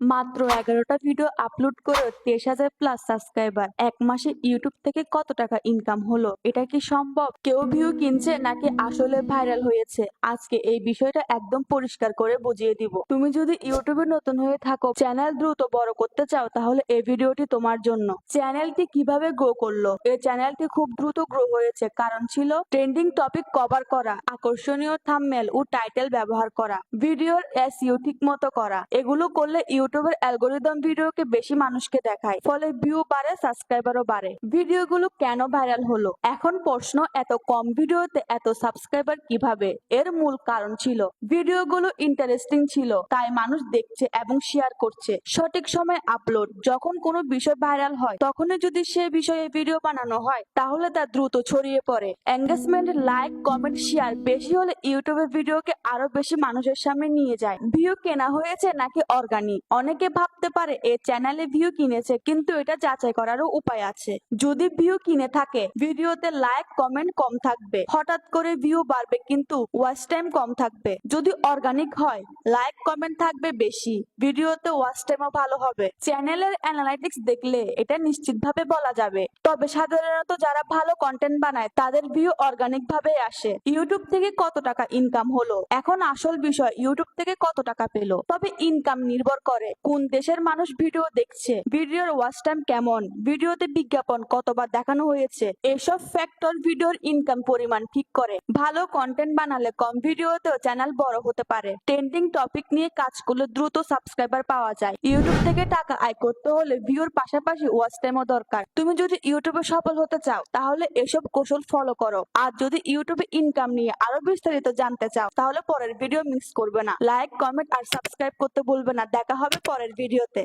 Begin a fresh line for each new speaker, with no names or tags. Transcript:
মাত্র 11টা video upload করে 23,000 plus subscriber. এক মাসে ইউটিউব থেকে কত টাকা ইনকাম হলো? এটা কি সম্ভব? কেউ ভিউ কিনছে নাকি আসলে ভাইরাল হয়েছে? আজকে এই বিষয়টা একদম পরিষ্কার করে বুঝিয়ে দিব। তুমি যদি ইউটিউবে নতুন হয়ে থাকো, চ্যানেল দ্রুত বড় করতে চাও, তাহলে এই ভিডিওটি তোমার জন্য। চ্যানেলটি কিভাবে গ্রো করলো? এই চ্যানেলটি খুব দ্রুত গ্রো হয়েছে কারণ ছিল ট্রেন্ডিং টপিক কভার করা, আকর্ষণীয় থাম্বনেল ও টাইটেল ব্যবহার করা, ভিডিওর এসইও ঠিক মতো করা। এগুলো করলে ইউটিউবের অ্যালগোরিদম ভিডিওকে বেশি মানুষকে দেখায়, ফলে ভিউ বাড়ে, সাবস্ক্রাইবারও বাড়ে। ভিডিওগুলো কেন ভাইরাল হলো? এখন প্রশ্ন, এত কম ভিডিওতে এত সাবস্ক্রাইবার কিভাবে? এর মূল কারণ ছিল ভিডিওগুলো ইন্টারেস্টিং ছিল, তাই মানুষ দেখছে এবং শেয়ার করছে। সঠিক সময় আপলোড, যখন কোনো বিষয় ভাইরাল হয় তখনই যদি সে বিষয়ে ভিডিও বানানো হয় তাহলে তা দ্রুত ছড়িয়ে পড়ে। এঙ্গেজমেন্ট, লাইক, কমেন্ট, শেয়ার বেশি হলে ইউটিউবের ভিডিওকে আরো বেশি মানুষের সামনে নিয়ে যায়। ভিউ কেনা হয়েছে নাকি অর্গানিক? অনেকে ভাবতে পারে এই চ্যানেলে ভিউ কিনেছে, কিন্তু এটা যাচাই করারও উপায় আছে। যদি ভিউ কিনে থাকে, ভিডিওতে লাইক কমেন্ট কম থাকবে, হঠাৎ করে ভিউ বাড়বে কিন্তু ওয়াচ টাইম কম থাকবে। যদি অর্গানিক হয়, লাইক কমেন্ট থাকবে বেশি, ভিডিওতে ওয়াচ টাইমও ভালো হবে। চ্যানেলের অ্যানালাইটিক্স দেখলে এটা নিশ্চিতভাবে বলা যাবে। তবে সাধারণত যারা ভালো কন্টেন্ট বানায় তাদের ভিউ অর্গানিক ভাবে আসে। ইউটিউব থেকে কত টাকা ইনকাম হলো? এখন আসল বিষয় ইউটিউব থেকে কত টাকা পেলো। তবে ইনকাম নির্ভর করে কোন দেশের মানুষ ভিডিও দেখছে, ভিডিওর ওয়াচ টাইম কেমন, ভিডিওতে বিজ্ঞাপন কতবার দেখানো হয়েছে। এসব ফ্যাক্টর ভিডিওর ইনকাম পরিমাণ ঠিক করে। ভালো কন্টেন্ট বানালে কম ভিডিওতেও চ্যানেল বড় হতে পারে। ট্রেন্ডিং টপিক নিয়ে কাজ করলে দ্রুত সাবস্ক্রাইবার পাওয়া যায়। ইউটিউব থেকে টাকা আয় করতে হলে ভিউর পাশাপাশি ওয়াচ টাইমও দরকার। তুমি যদি ইউটিউবে সফল হতে চাও তাহলে এসব কৌশল ফলো করো। আর যদি ইউটিউবে ইনকাম নিয়ে আরো বিস্তারিত জানতে চাও তাহলে পরের ভিডিও মিস করবে না। লাইক, কমেন্ট আর সাবস্ক্রাইব করতে ভুলবে না। দেখা হবে পরের ভিডিওতে।